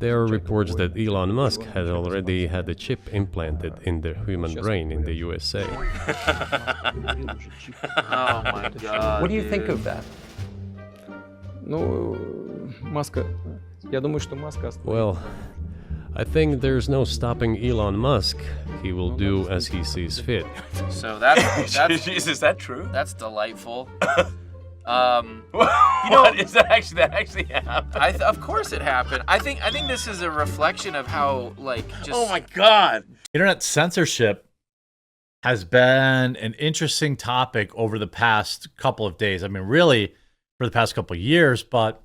There are reports that Elon Musk had already had a chip implanted in the human brain in the USA. Oh my God. What do you think dude. of that? Ну, Маска, я думаю, что Маска остановит. Well, I think there's no stopping Elon Musk. He will do as he sees fit. So that's Jeez, is that true? that's delightful. What is that actually happened? Of course it happened. I think this is a reflection of how just Oh my God. Internet censorship has been an interesting topic over the past couple of days. I mean, really for the past couple of years, but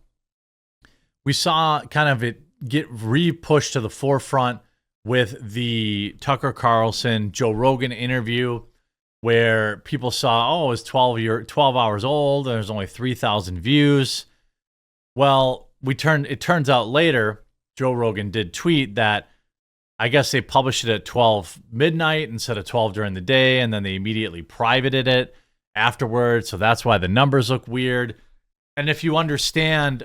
we saw kind of it get re-pushed to the forefront with the Tucker Carlson, Joe Rogan interview, where people saw, oh, it was 12 hours old, and there's only 3,000 views. Well, it turns out later, Joe Rogan did tweet that I guess they published it at 12 midnight instead of 12 during the day, and then they immediately privated it afterwards, so that's why the numbers look weird. And if you understand,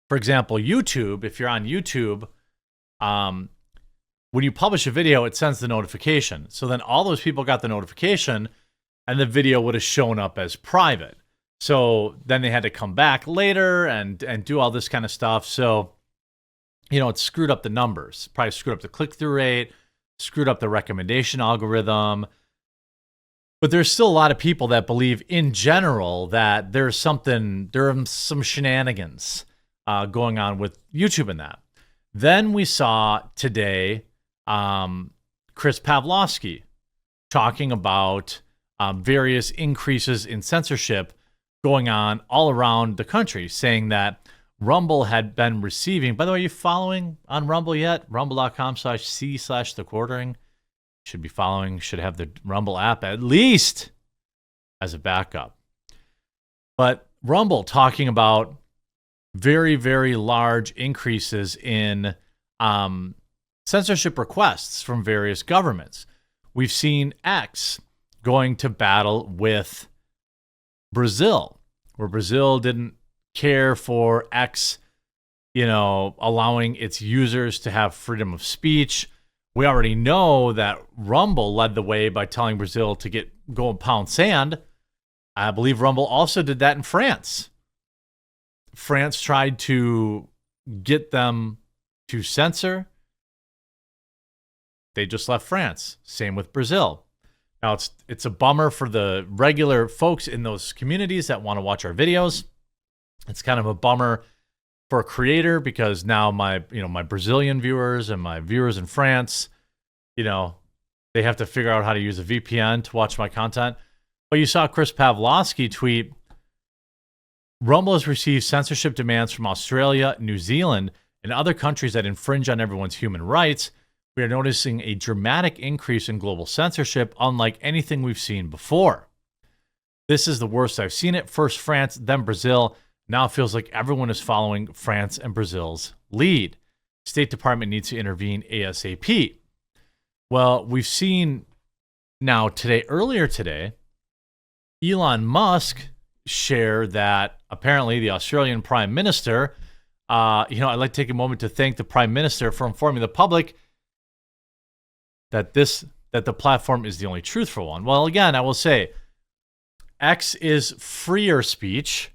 for example, YouTube, if you're on YouTube, when you publish a video, it sends the notification. So then all those people got the notification, and the video would have shown up as private. So then they had to come back later and do all this kind of stuff. So, it screwed up the numbers, probably screwed up the click-through rate, screwed up the recommendation algorithm. But there's still a lot of people that believe in general that there are some shenanigans going on with YouTube in that. Then we saw today Chris Pavlovsky talking about various increases in censorship going on all around the country, saying that Rumble had been receiving, by the way, are you following on Rumble yet? Rumble.com/c/thequartering. Should be following, should have the Rumble app at least as a backup. But Rumble talking about very, very large increases in censorship requests from various governments. We've seen X going to battle with Brazil, where Brazil didn't care for X, allowing its users to have freedom of speech. We already know that Rumble led the way by telling Brazil to go and pound sand. I believe Rumble also did that in France. France tried to get them to censor. They just left France. Same with Brazil. Now, it's a bummer for the regular folks in those communities that want to watch our videos. It's kind of a bummer for a creator because now my Brazilian viewers and my viewers in France, they have to figure out how to use a VPN to watch my content. But you saw Chris Pavlovsky tweet, Rumble has received censorship demands from Australia, New Zealand, and other countries that infringe on everyone's human rights. We are noticing a dramatic increase in global censorship, unlike anything we've seen before. This is the worst I've seen it. First France, then Brazil. Now it feels like everyone is following France and Brazil's lead. State Department needs to intervene ASAP. Well, we've seen now earlier today, Elon Musk share that apparently the Australian Prime Minister, I'd like to take a moment to thank the Prime Minister for informing the public that the platform is the only truthful one. Well, again, I will say, X is freer speech.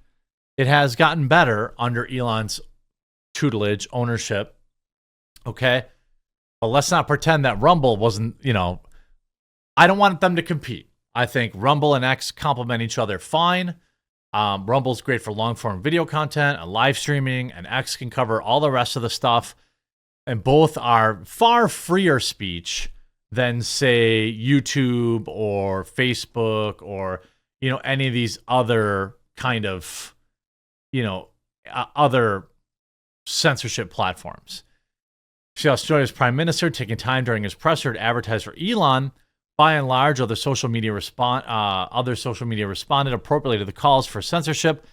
It has gotten better under Elon's tutelage, ownership. Okay? But let's not pretend that Rumble wasn't, I don't want them to compete. I think Rumble and X complement each other fine. Rumble's great for long-form video content and live streaming, and X can cover all the rest of the stuff. And both are far freer speech than, say, YouTube or Facebook or, any of these other kind of, other censorship platforms. See, Australia's Prime Minister taking time during his presser to advertise for Elon. By and large, other social media responded appropriately to the calls for censorship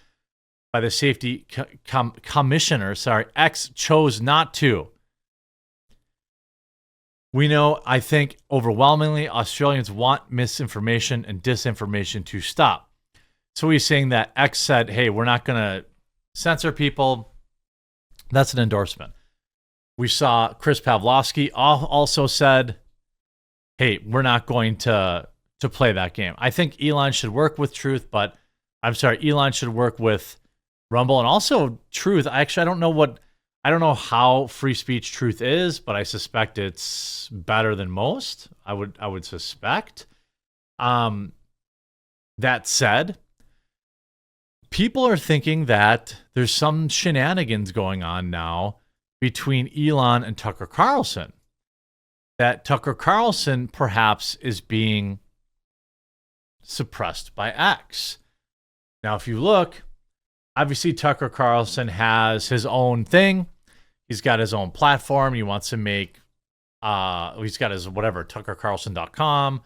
by the Safety Commissioner. X chose not to. We know, I think, overwhelmingly, Australians want misinformation and disinformation to stop. So he's saying that X said, hey, we're not going to censor people. That's an endorsement. We saw Chris Pavlovsky also said, hey, we're not going to play that game. I think Elon should work with Truth, but I'm sorry, Elon should work with Rumble. And also Truth, I don't know how free speech Truth is, but I suspect it's better than most. I would suspect. That said, people are thinking that there's some shenanigans going on now between Elon and Tucker Carlson. That Tucker Carlson perhaps is being suppressed by X. Now, if you look, obviously Tucker Carlson has his own thing. He's got his own platform. He wants to make, he's got his whatever, tuckercarlson.com.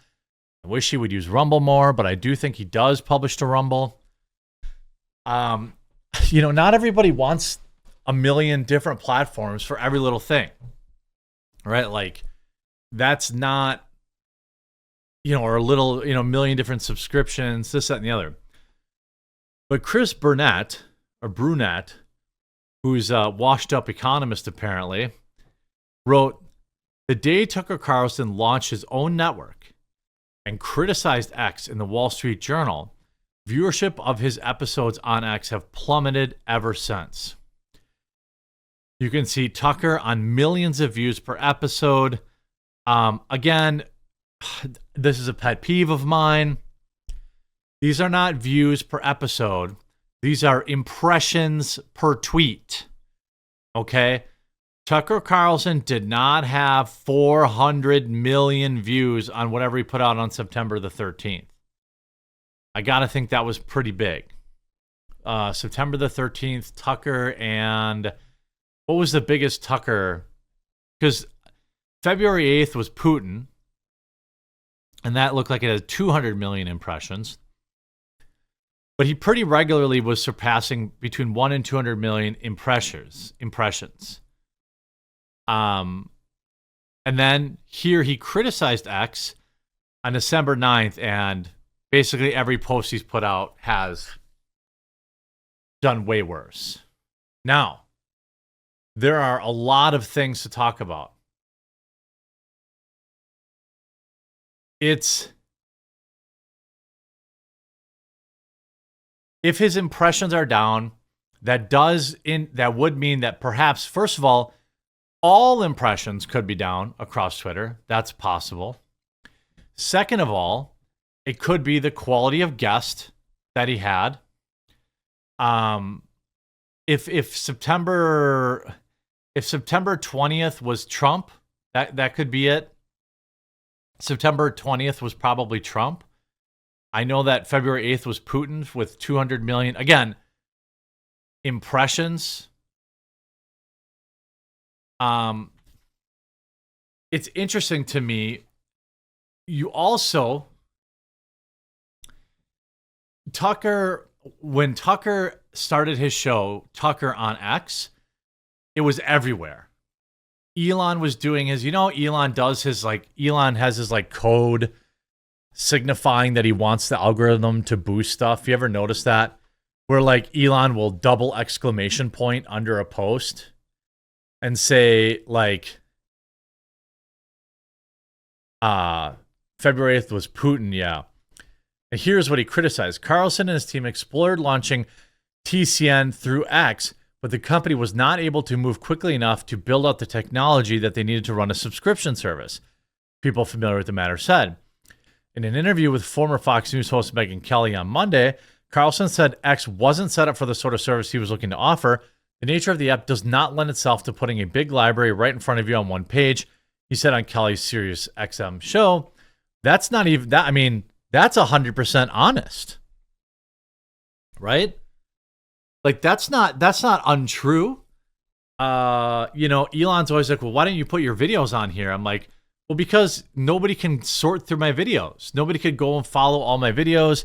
I wish he would use Rumble more, but I do think he does publish to Rumble. Not everybody wants a million different platforms for every little thing, right? Like, that's not, or a little, million different subscriptions, this, that, and the other. But Chris Burnett, who's a washed up economist apparently, wrote, the day Tucker Carlson launched his own network and criticized X in the Wall Street Journal, viewership of his episodes on X have plummeted ever since. You can see Tucker on millions of views per episode. Again, this is a pet peeve of mine. These are not views per episode. These are impressions per tweet. Okay? Tucker Carlson did not have 400 million views on whatever he put out on September the 13th. I got to think that was pretty big. September the 13th, Tucker, and what was the biggest Tucker? Because February 8th was Putin, and that looked like it had 200 million impressions. But he pretty regularly was surpassing between 1 and 200 million impressions. And then here he criticized X on December 9th, and basically every post he's put out has done way worse. Now, there are a lot of things to talk about. If his impressions are down, that would mean that perhaps, first of all impressions could be down across Twitter. That's possible. Second of all, it could be the quality of guest that he had. If September 20th was Trump, that could be it. September 20th was probably Trump. I know that February 8th was Putin with 200 million. Again, impressions. It's interesting to me. You also, when Tucker started his show, Tucker on X, it was everywhere. Elon was doing his, Elon has his code signifying that he wants the algorithm to boost stuff. You ever notice that? Where Elon will double exclamation point under a post and say February 8th was Putin, yeah. And here's what he criticized. Carlson and his team explored launching TCN through X, but the company was not able to move quickly enough to build out the technology that they needed to run a subscription service. People familiar with the matter said. In an interview with former Fox News host Megyn Kelly on Monday, Carlson said X wasn't set up for the sort of service he was looking to offer. The nature of the app does not lend itself to putting a big library right in front of you on one page. He said on Kelly's Sirius XM show, that's not even that. I mean, that's 100% honest, right? That's not untrue. Elon's always like, well, why don't you put your videos on here? I'm like, well, because nobody can sort through my videos. Nobody could go and follow all my videos.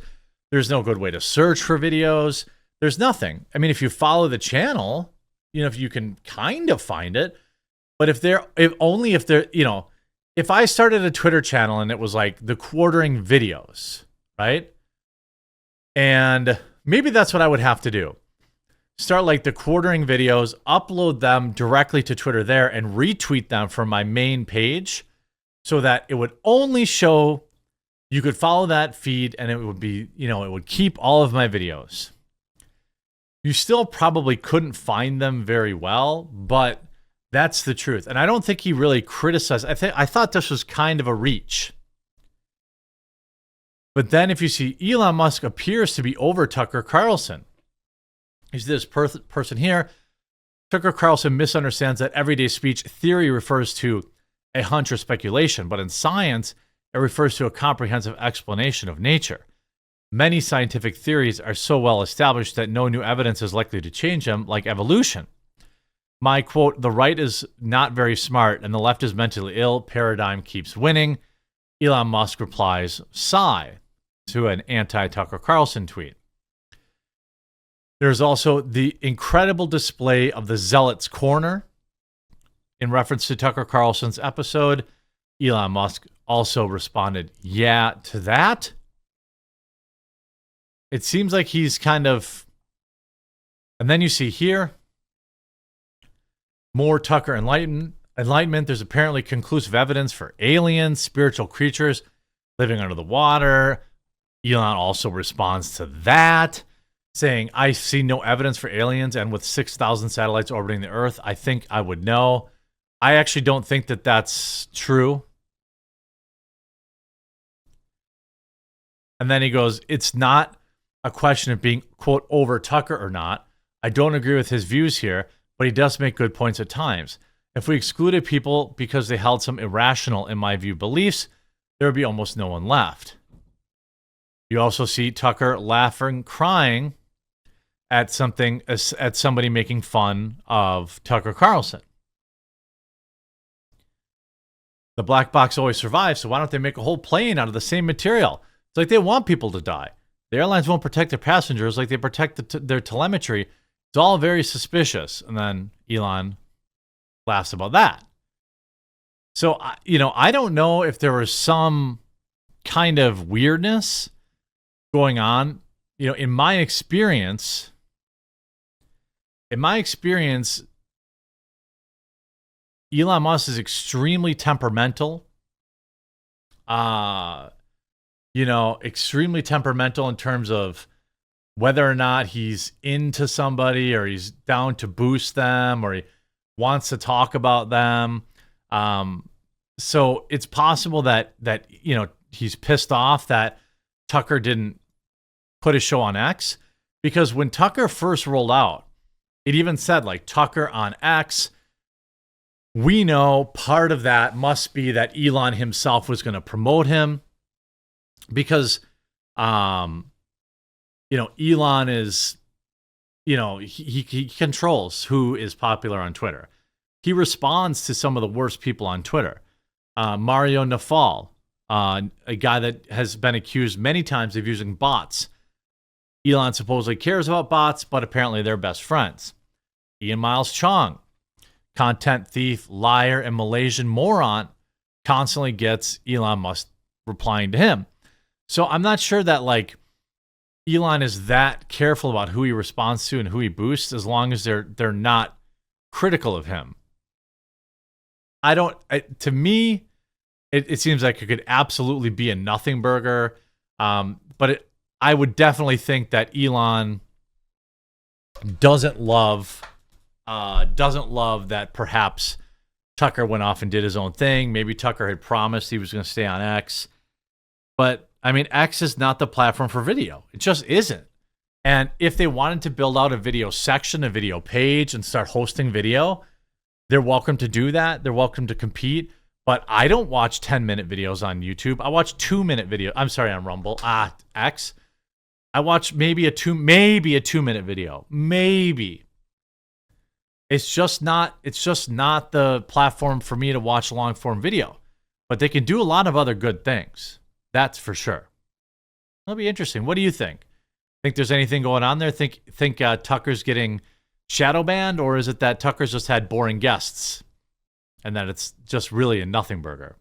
There's no good way to search for videos. There's nothing. I mean, if you follow the channel, if you can kind of find it, but if I started a Twitter channel and it was the quartering videos, right? And maybe that's what I would have to do. start like the quartering videos, upload them directly to Twitter there, and retweet them from my main page so that it would only show, you could follow that feed and it would be, you know, it would keep all of my videos. You still probably couldn't find them very well, but that's the truth. And I don't think he really criticized. I thought this was kind of a reach. But then if you see Elon Musk appears to be over Tucker Carlson. He's this person here. Tucker Carlson misunderstands that everyday speech theory refers to a hunch or speculation, but in science, it refers to a comprehensive explanation of nature. Many scientific theories are so well established that no new evidence is likely to change them, like evolution. My quote, the right is not very smart and the left is mentally ill, paradigm keeps winning. Elon Musk replies, sigh, to an anti-Tucker Carlson tweet. There's also the incredible display of the Zealot's Corner in reference to Tucker Carlson's episode. Elon Musk also responded, yeah, to that. It seems like he's kind of... And then you see here, more Tucker enlightenment. There's apparently conclusive evidence for aliens, spiritual creatures living under the water. Elon also responds to that, saying, I see no evidence for aliens, and with 6,000 satellites orbiting the Earth, I think I would know. I actually don't think that that's true. And then he goes, it's not a question of being, quote, over Tucker or not. I don't agree with his views here, but he does make good points at times. If we excluded people because they held some irrational, in my view, beliefs, there would be almost no one left. You also see Tucker laughing, crying at somebody making fun of Tucker Carlson. The black box always survives, so why don't they make a whole plane out of the same material? It's like they want people to die. The airlines won't protect their passengers like they protect their telemetry. It's all very suspicious. And then Elon laughs about that. So, I don't know if there was some kind of weirdness going on. In my experience, Elon Musk is extremely temperamental. Extremely temperamental in terms of whether or not he's into somebody or he's down to boost them or he wants to talk about them. So it's possible that he's pissed off that Tucker didn't put his show on X, because when Tucker first rolled out, it even said like Tucker on X. We know part of that must be that Elon himself was going to promote him, because Elon is, he controls who is popular on Twitter. He responds to some of the worst people on Twitter. Mario Nafal, a guy that has been accused many times of using bots. Elon supposedly cares about bots, but apparently they're best friends. Ian Miles Chong, content thief, liar, and Malaysian moron, constantly gets Elon Musk replying to him. So I'm not sure that Elon is that careful about who he responds to and who he boosts, as long as they're not critical of him. To me, it seems like it could absolutely be a nothing burger. But I would definitely think that Elon doesn't love that perhaps Tucker went off and did his own thing. Maybe Tucker had promised he was going to stay on X. But, X is not the platform for video. It just isn't. And if they wanted to build out a video section, a video page, and start hosting video, they're welcome to do that. They're welcome to compete. But I don't watch 10-minute videos on YouTube. I watch 2-minute videos. I'm sorry, on Rumble. X. I watch maybe a 2-minute video. Maybe. It's just not the platform for me to watch long form video. But they can do a lot of other good things. That's for sure. That'll be interesting. What do you think? Think there's anything going on there? Think Tucker's getting shadow banned, or is it that Tucker's just had boring guests and that it's just really a nothing burger?